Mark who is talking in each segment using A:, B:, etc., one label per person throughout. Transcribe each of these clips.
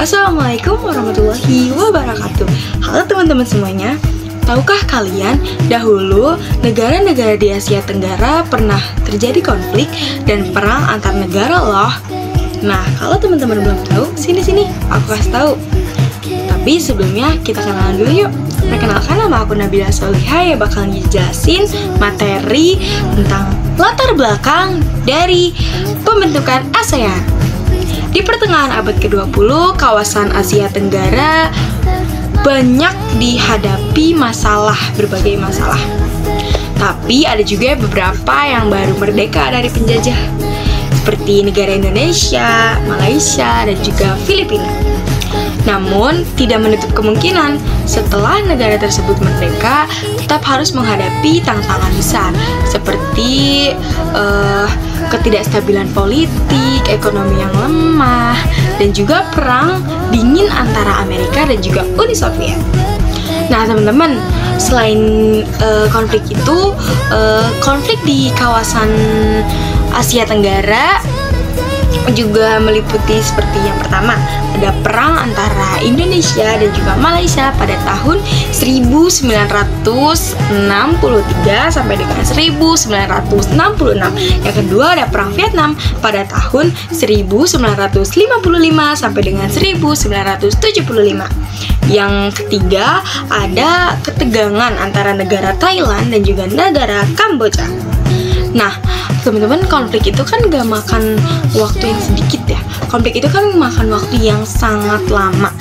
A: Assalamualaikum warahmatullahi wabarakatuh. Halo teman-teman semuanya. Tahukah kalian, dahulu negara-negara di Asia Tenggara pernah terjadi konflik dan perang antar negara loh. Nah, kalau teman-teman belum tahu, sini aku kasih tahu. Tapi sebelumnya kita kenalan dulu yuk. Perkenalkan, nama aku Nabila Soliha yang bakal ngejelasin materi tentang latar belakang dari pembentukan ASEAN. Di pertengahan abad ke-20, kawasan Asia Tenggara banyak dihadapi berbagai masalah. Tapi ada juga beberapa yang baru merdeka dari penjajah, seperti negara Indonesia, Malaysia, dan juga Filipina. Namun, tidak menutup kemungkinan setelah negara tersebut merdeka, tetap harus menghadapi tantangan besar, seperti ketidakstabilan politik, ekonomi yang lemah, dan juga perang dingin antara Amerika dan juga Uni Soviet. Nah, teman-teman, selain konflik itu, konflik di kawasan Asia Tenggara juga meliputi seperti yang pertama, ada perang antara Indonesia dan juga Malaysia pada tahun 1963 sampai dengan 1966. Yang kedua ada perang Vietnam pada tahun 1955 sampai dengan 1975. Yang ketiga ada ketegangan antara negara Thailand dan juga negara Kamboja. Nah, teman-teman, konflik itu kan gak makan waktu yang sedikit ya. Konflik itu kan makan waktu yang sangat lama.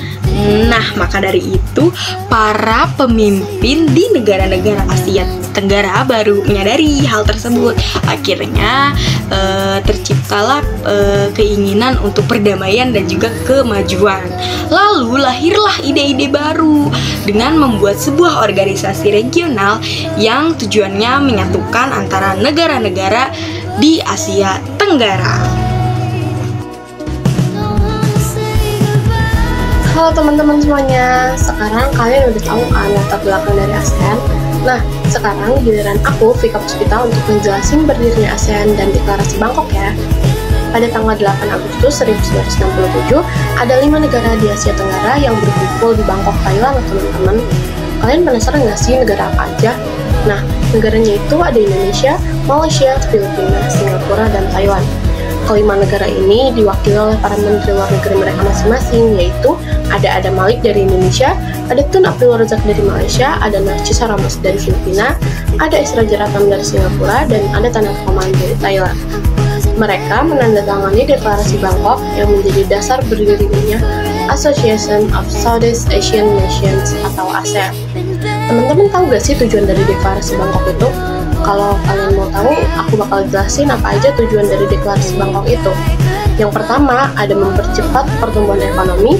A: Nah, maka dari itu para pemimpin di negara-negara Asia Tenggara baru menyadari hal tersebut. Akhirnya terciptalah keinginan untuk perdamaian dan juga kemajuan. Lalu lahirlah ide-ide baru dengan membuat sebuah organisasi regional yang tujuannya menyatukan antara negara-negara di Asia Tenggara.
B: Halo teman-teman semuanya, sekarang kalian udah tahu kan latar belakang dari ASEAN? Nah, sekarang giliran aku, Vika Puspita, untuk menjelasin berdirinya ASEAN dan deklarasi Bangkok ya. Pada tanggal 8 Agustus 1967, ada 5 negara di Asia Tenggara yang berkumpul di Bangkok, Thailand, teman-teman. Kalian penasaran nggak sih negara apa aja? Nah, negaranya itu ada Indonesia, Malaysia, Filipina, Singapura, dan Thailand. Kelima negara ini diwakili oleh para menteri luar negeri mereka masing-masing, yaitu ada Adam Malik dari Indonesia, ada Tun Abdul Razak dari Malaysia, ada Narcisa Ramos dari Filipina, ada Isra Jaratam dari Singapura, dan ada Tanah Koman dari Thailand. Mereka menandatangani deklarasi Bangkok yang menjadi dasar berdirinya Association of Southeast Asian Nations atau ASEAN. Teman-teman tahu gak sih tujuan dari deklarasi Bangkok itu? Kalau kalian mau tahu, aku bakal jelasin apa aja tujuan dari deklarasi Bangkok itu. Yang pertama, ada mempercepat pertumbuhan ekonomi,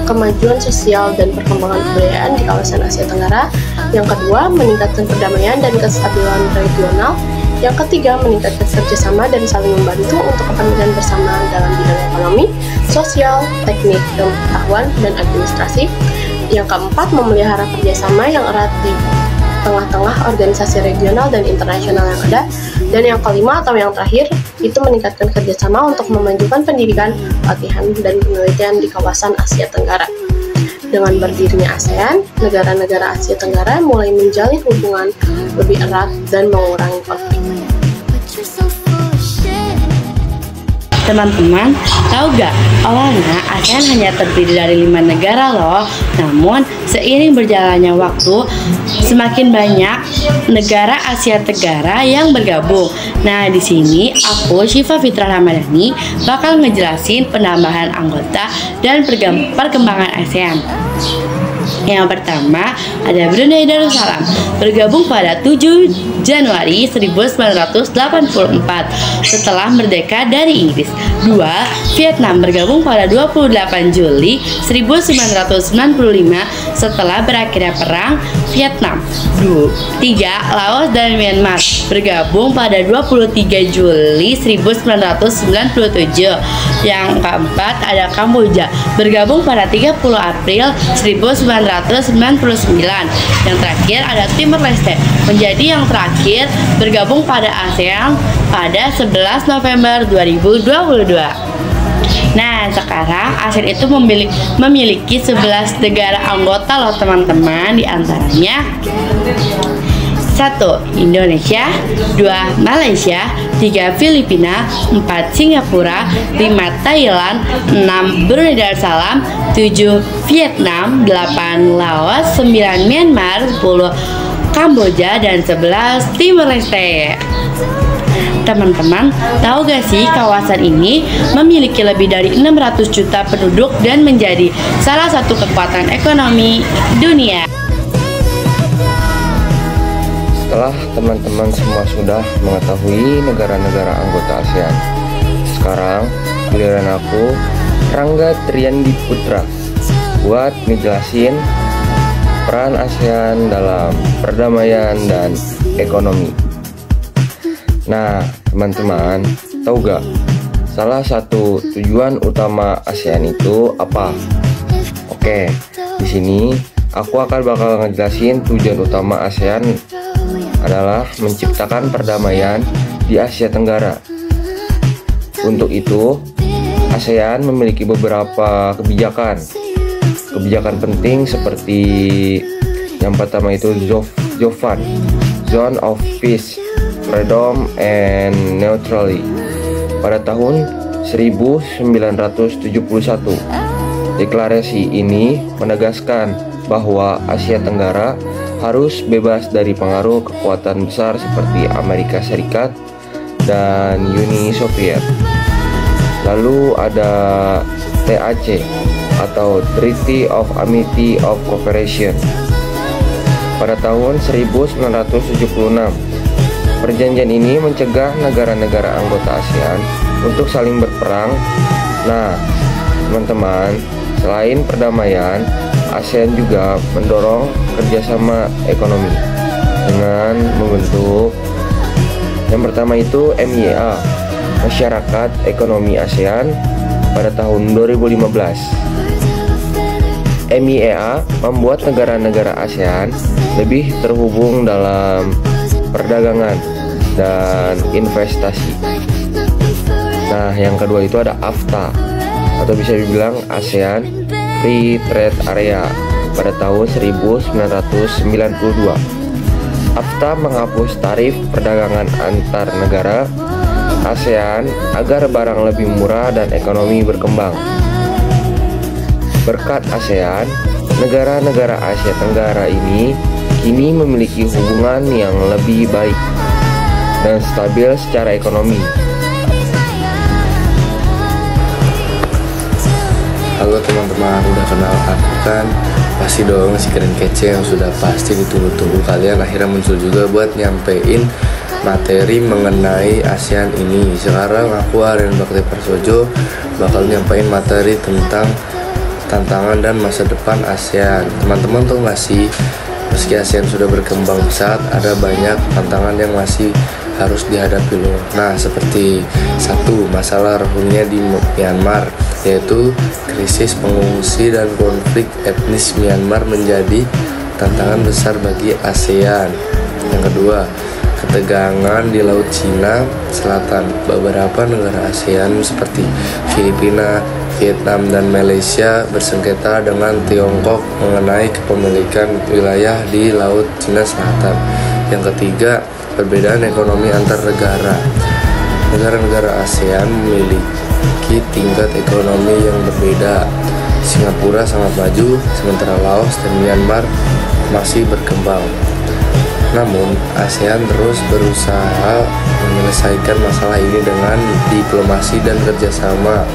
B: kemajuan sosial, dan perkembangan kebudayaan di kawasan Asia Tenggara. Yang kedua, meningkatkan perdamaian dan kestabilan regional. Yang ketiga, meningkatkan kerjasama dan saling membantu untuk kepentingan bersama dalam bidang ekonomi, sosial, teknik, pengetahuan, dan administrasi. Yang keempat, memelihara kerjasama yang erat di tengah-tengah organisasi regional dan internasional yang ada. Dan yang kelima atau yang terakhir, itu meningkatkan kerjasama untuk memajukan pendidikan, latihan, dan penelitian di kawasan Asia Tenggara. Dengan berdirinya ASEAN, negara-negara Asia Tenggara mulai menjalin hubungan lebih erat dan mengurangi konflik.
C: Teman-teman, tahu gak? Awalnya ASEAN hanya terdiri dari 5 negara loh. Namun, seiring berjalannya waktu, semakin banyak negara Asia Tenggara yang bergabung. Nah, di sini aku, Syifa Fitra Ramadhani, bakal ngejelasin penambahan anggota dan perkembangan ASEAN. Yang pertama, ada Brunei Darussalam, bergabung pada 7 Januari 1984 setelah merdeka dari Inggris. 2. Vietnam, bergabung pada 28 Juli 1995 setelah berakhirnya perang Vietnam. 3. Laos dan Myanmar, bergabung pada 23 Juli 1997. Yang keempat ada Kamboja, bergabung pada 30 April 1999. Yang terakhir ada Timor Leste, menjadi yang terakhir bergabung pada ASEAN pada 11 November 2022. Nah, sekarang ASEAN itu memiliki 11 negara anggota loh teman-teman. Di antaranya 1. Indonesia, 2. Malaysia, 3. Filipina, 4. Singapura, 5. Thailand, 6. Brunei Darussalam, 7. Vietnam, 8. Laos, 9. Myanmar, 10. Kamboja, dan 11. Timor Leste. Teman-teman, tahu gak sih kawasan ini memiliki lebih dari 600 juta penduduk dan menjadi salah satu kekuatan ekonomi dunia.
D: Setelah teman-teman semua sudah mengetahui negara-negara anggota ASEAN, sekarang giliran aku, Rangga Triandi Putra, buat ngejelasin peran ASEAN dalam perdamaian dan ekonomi. Nah, teman-teman, tahu gak salah satu tujuan utama ASEAN itu apa? Oke, di sini aku bakal ngejelasin tujuan utama ASEAN adalah menciptakan perdamaian di Asia Tenggara. Untuk itu, ASEAN memiliki beberapa kebijakan penting seperti yang pertama itu ZOFAN, Zone of Peace, Freedom and Neutrality, pada tahun 1971. Deklarasi ini menegaskan bahwa Asia Tenggara harus bebas dari pengaruh kekuatan besar seperti Amerika Serikat dan Uni Soviet. Lalu ada TAC atau Treaty of Amity of Cooperation pada tahun 1976. Perjanjian ini mencegah negara-negara anggota ASEAN untuk saling berperang. Nah, teman-teman, selain perdamaian, ASEAN juga mendorong kerjasama ekonomi dengan membentuk yang pertama itu MEA, Masyarakat Ekonomi ASEAN, pada tahun 2015. MEA membuat negara-negara ASEAN lebih terhubung dalam perdagangan dan investasi. Nah, yang kedua itu ada AFTA atau bisa dibilang ASEAN Free Trade Area pada tahun 1992. AFTA menghapus tarif perdagangan antar negara ASEAN agar barang lebih murah dan ekonomi berkembang. Berkat ASEAN, negara-negara Asia Tenggara ini kini memiliki hubungan yang lebih baik dan stabil secara ekonomi.
E: Halo teman-teman, udah kenal aku kan? Pasti dong si keren kece yang sudah pasti ditunggu-tunggu kalian akhirnya muncul juga buat nyampein materi mengenai ASEAN ini. Sekarang aku Aryan Bakti Prasojo bakal nyampein materi tentang tantangan dan masa depan ASEAN. Teman-teman tuh gak sih, meski ASEAN sudah berkembang pesat, ada banyak tantangan yang masih harus dihadapi loh. Nah, seperti satu, masalah rohingya di Myanmar, yaitu krisis pengungsi dan konflik etnis Myanmar menjadi tantangan besar bagi ASEAN. Yang kedua, ketegangan di Laut Cina Selatan. Beberapa negara ASEAN seperti Filipina, Vietnam, dan Malaysia bersengketa dengan Tiongkok mengenai kepemilikan wilayah di Laut Cina Selatan. Yang ketiga, perbedaan ekonomi antar negara. Negara-negara ASEAN memiliki tingkat ekonomi yang berbeda. Singapura sangat maju, sementara Laos dan Myanmar masih berkembang. Namun, ASEAN terus berusaha menyelesaikan masalah ini dengan diplomasi dan kerjasama.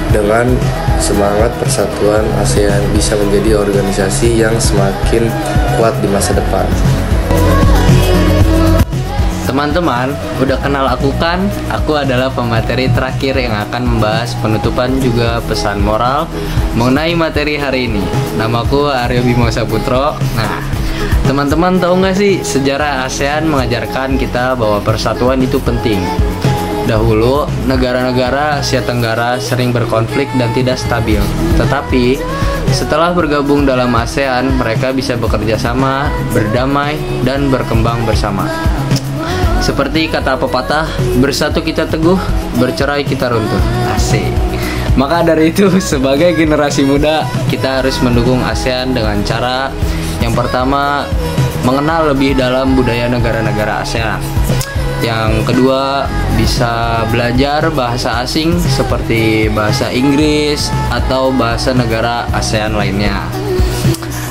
E: Dengan semangat persatuan, ASEAN bisa menjadi organisasi yang semakin kuat di masa depan.
F: Teman-teman, udah kenal aku kan? Aku adalah pemateri terakhir yang akan membahas penutupan juga pesan moral mengenai materi hari ini. Namaku Aryo Bimo Saputro. Nah, teman-teman tahu nggak sih, sejarah ASEAN mengajarkan kita bahwa persatuan itu penting. Dahulu, negara-negara Asia Tenggara sering berkonflik dan tidak stabil. Tetapi, setelah bergabung dalam ASEAN, mereka bisa bekerja sama, berdamai, dan berkembang bersama. Seperti kata pepatah, bersatu kita teguh, bercerai kita runtuh. Asik. Maka dari itu, sebagai generasi muda, kita harus mendukung ASEAN dengan cara yang pertama, mengenal lebih dalam budaya negara-negara ASEAN. Yang kedua, bisa belajar bahasa asing seperti bahasa Inggris atau bahasa negara ASEAN lainnya.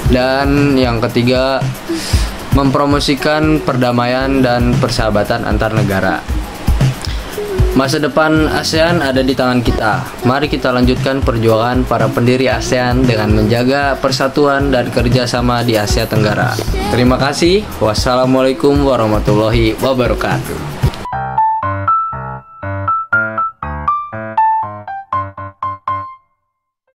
F: Dan yang ketiga, mempromosikan perdamaian dan persahabatan antar negara. Masa depan ASEAN ada di tangan kita. Mari kita lanjutkan perjuangan para pendiri ASEAN dengan menjaga persatuan dan kerjasama di Asia Tenggara. Terima kasih. Wassalamualaikum warahmatullahi wabarakatuh.